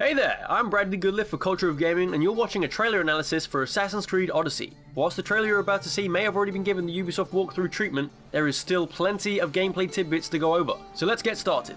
Hey there, I'm Bradley Goodliff for Culture of Gaming, and you're watching a trailer analysis for Assassin's Creed Odyssey. Whilst the trailer you're about to see may have already been given the Ubisoft walkthrough treatment, there is still plenty of gameplay tidbits to go over, so let's get started.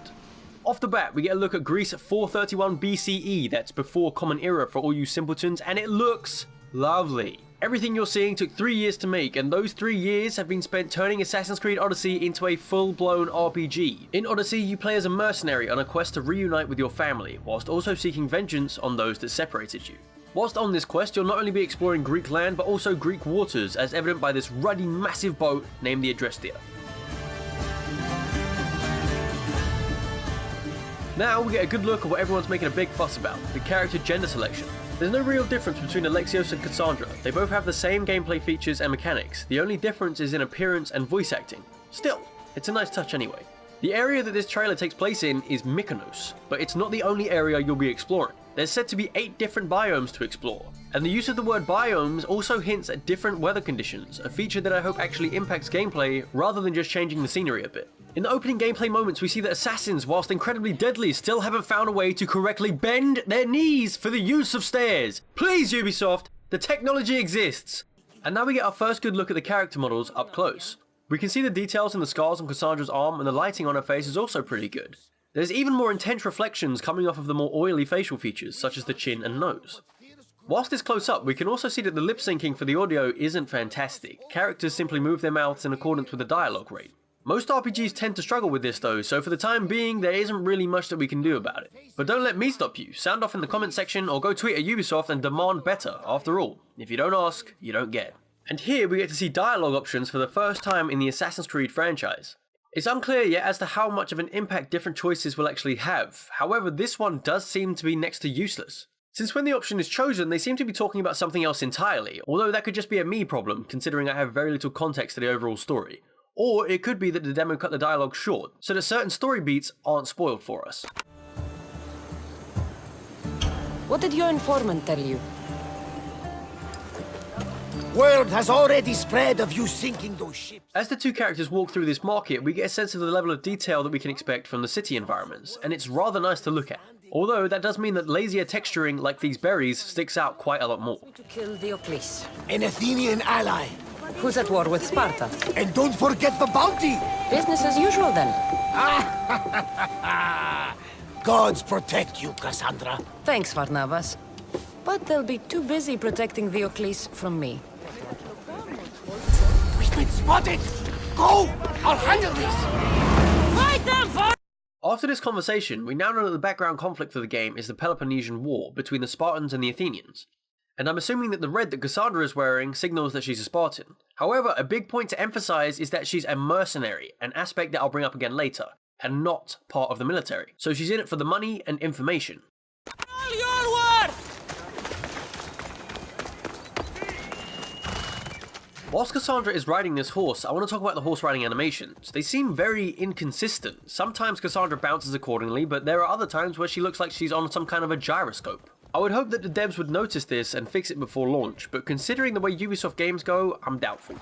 Off the bat, we get a look at Greece 431 BCE, that's before Common Era for all you simpletons, and it looks lovely. Everything you're seeing took 3 years to make, and those 3 years have been spent turning Assassin's Creed Odyssey into a full-blown RPG. In Odyssey, you play as a mercenary on a quest to reunite with your family, whilst also seeking vengeance on those that separated you. Whilst on this quest, you'll not only be exploring Greek land, but also Greek waters, as evident by this ruddy, massive boat named the Adrestia. Now we get a good look at what everyone's making a big fuss about, the character gender selection. There's no real difference between ALEXIOS and Kassandra. They both have the same gameplay features and mechanics. The only difference is in appearance and voice acting. Still, it's a nice touch anyway. The area that this trailer takes place in is Mykonos, but it's not the only area you'll be exploring. There's said to be 8 different biomes to explore, and the use of the word biomes also hints at different weather conditions, a feature that I hope actually impacts gameplay rather than just changing the scenery a bit. In the opening gameplay moments, we see that assassins, whilst incredibly deadly, still haven't found a way to correctly bend their knees for the use of stairs. Please, Ubisoft, the technology exists! And now we get our first good look at the character models up close. We can see the details in the scars on Kassandra's arm, and the lighting on her face is also pretty good. There's even more intense reflections coming off of the more oily facial features, such as the chin and nose. Whilst it's close up, we can also see that the lip syncing for the audio isn't fantastic. Characters simply move their mouths in accordance with the dialogue rate. Most RPGs tend to struggle with this though, so for the time being, there isn't really much that we can do about it. But don't let me stop you. Sound off in the comment section or go tweet at Ubisoft and demand better. After all, if you don't ask, you don't get. And here we get to see dialogue options for the first time in the Assassin's Creed franchise. It's unclear yet as to how much of an impact different choices will actually have. However, this one does seem to be next to useless. Since when the option is chosen, they seem to be talking about something else entirely, although that could just be a me problem, considering I have very little context to the overall story. Or it could be that the demo cut the dialogue short, so that certain story beats aren't spoiled for us. What did your informant tell you? Word has already spread of you sinking those ships. As the two characters walk through this market, we get a sense of the level of detail that we can expect from the city environments, and it's rather nice to look at. Although that does mean that lazier texturing like these berries sticks out quite a lot more. To kill the Odyssey. An Athenian ally. Who's at war with Sparta? And don't forget the bounty! Business as usual then. Gods protect you, Cassandra. Thanks, Varnavas. But they'll be too busy protecting the Odyssey from me. We've been spotted! Go! I'll handle this! Fight them, After this conversation, we now know that the background conflict for the game is the Peloponnesian War between the Spartans and the Athenians. And I'm assuming that the red that Cassandra is wearing signals that she's a Spartan. However, a big point to emphasize is that she's a mercenary, an aspect that I'll bring up again later, and not part of the military. So she's in it for the money and information. all your worth! Whilst Cassandra is riding this horse, I want to talk about the horse riding animations. They seem very inconsistent. Sometimes Cassandra bounces accordingly, but there are other times where she looks like she's on some kind of a gyroscope. I would hope that the devs would notice this and fix it before launch, but considering the way Ubisoft games go, I'm doubtful.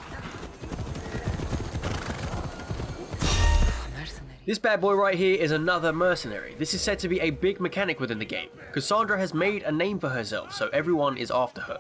This bad boy right here is another mercenary. This is said to be a big mechanic within the game. Cassandra has made a name for herself, so everyone is after her.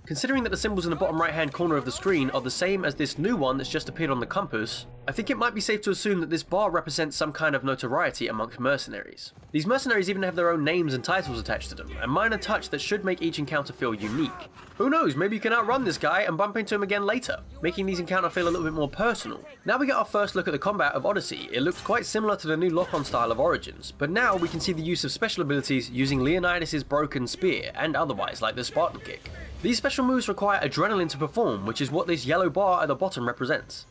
Considering that the symbols in the bottom right hand corner of the screen are the same as this new one that's just appeared on the compass, I think it might be safe to assume that this bar represents some kind of notoriety amongst mercenaries. These mercenaries even have their own names and titles attached to them, a minor touch that should make each encounter feel unique. Who knows, maybe you can outrun this guy and bump into him again later, making these encounters feel a little bit more personal. Now we get our first look at the combat of Odyssey. It looks quite similar to the new lock-on style of Origins, but now we can see the use of special abilities using Leonidas' broken spear, and otherwise like the Spartan kick. These special moves require adrenaline to perform, which is what this yellow bar at the bottom represents.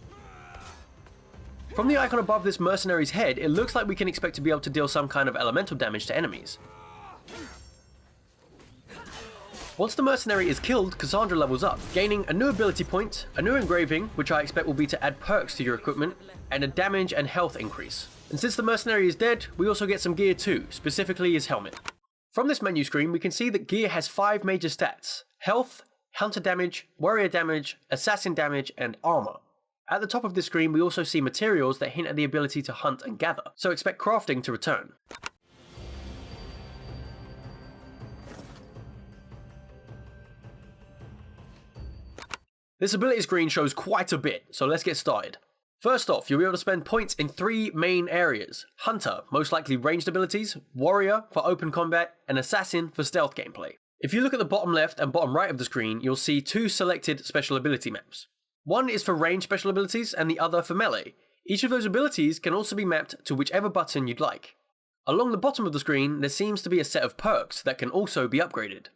From the icon above this mercenary's head, it looks like we can expect to be able to deal some kind of elemental damage to enemies. Once the mercenary is killed, Cassandra levels up, gaining a new ability point, a new engraving, which I expect will be to add perks to your equipment, and a damage and health increase. And since the mercenary is dead, we also get some gear too, specifically his helmet. From this menu screen, we can see that gear has 5 major stats: health, hunter damage, warrior damage, assassin damage, and armor. At the top of this screen, we also see materials that hint at the ability to hunt and gather, so expect crafting to return. This ability screen shows quite a bit, so let's get started. First off, you'll be able to spend points in 3 main areas: Hunter, most likely ranged abilities, Warrior for open combat, and Assassin for stealth gameplay. If you look at the bottom left and bottom right of the screen, you'll see 2 selected special ability maps. One is for ranged special abilities and the other for melee. Each of those abilities can also be mapped to whichever button you'd like. Along the bottom of the screen, there seems to be a set of perks that can also be upgraded.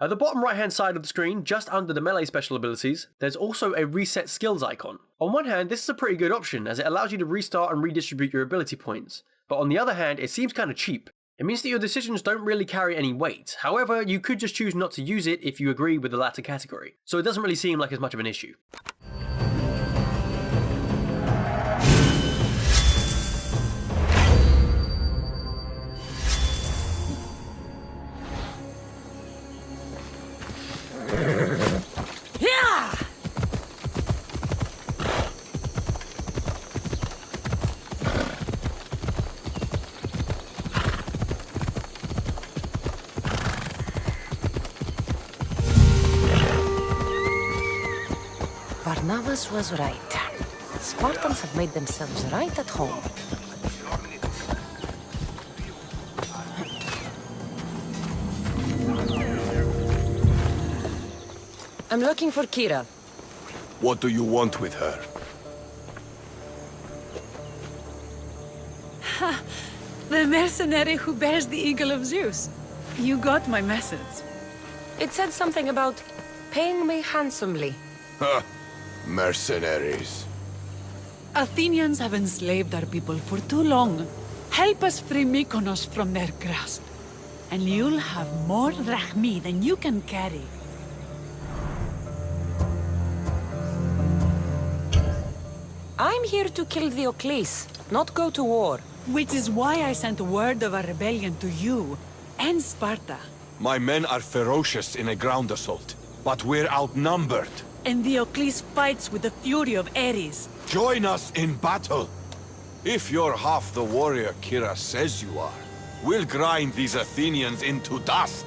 At the bottom right hand side of the screen, just under the melee special abilities, there's also a reset skills icon. On one hand, this is a pretty good option as it allows you to restart and redistribute your ability points, but on the other hand, it seems kinda cheap. It means that your decisions don't really carry any weight. However, you could just choose not to use it if you agree with the latter category, so it doesn't really seem like as much of an issue. Varnavas was right. Spartans have made themselves right at home. I'm looking for Kira. What do you want with her? The mercenary who bears the eagle of Zeus. You got my message. It said something about paying me handsomely. Huh. Mercenaries. Athenians have enslaved our people for too long. Help us free Mykonos from their grasp, and you'll have more drachmi than you can carry. I'm here to kill the Odyssey, not go to war. Which is why I sent word of our rebellion to you and Sparta. My men are ferocious in a ground assault, but we're outnumbered. And the Odyssey fights with the fury of Ares. Join us in battle. If you're half the warrior Kira says you are, we'll grind these Athenians into dust.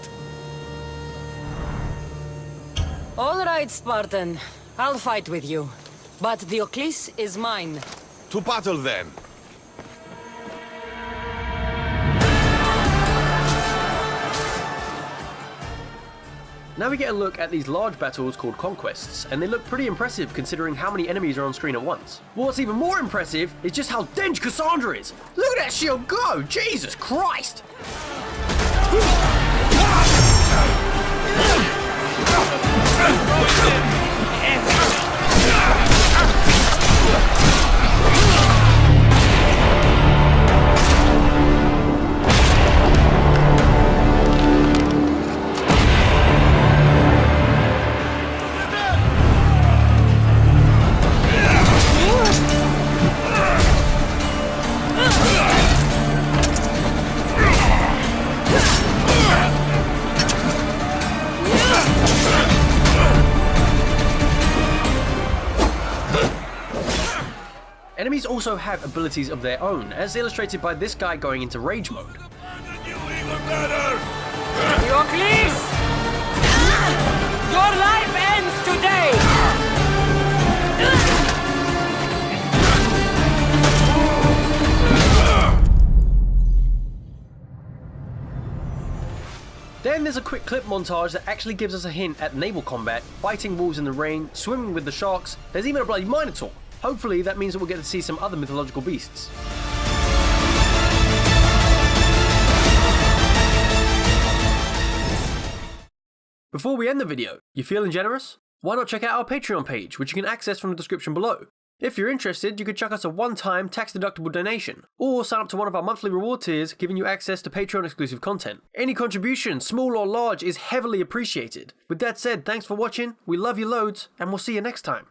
All right, Spartan. I'll fight with you. But the Odyssey is mine. To battle then. Now we get a look at these large battles called conquests, and they look pretty impressive considering how many enemies are on screen at once. Well, what's even more impressive is just how dense Cassandra is! Look at that shield go! Jesus Christ! Enemies also have abilities of their own, as illustrated by this guy going into rage mode. Odyssey! Your life ends today! Then there's a quick clip montage that actually gives us a hint at naval combat, fighting wolves in the rain, swimming with the sharks, there's even a bloody minotaur. Hopefully that means that we'll get to see some other mythological beasts. Before we end the video, you feeling generous? Why not check out our Patreon page, which you can access from the description below. If you're interested, you could chuck us a one-time tax-deductible donation, or sign up to one of our monthly reward tiers, giving you access to Patreon-exclusive content. Any contribution, small or large, is heavily appreciated. With that said, thanks for watching, we love you loads, and we'll see you next time.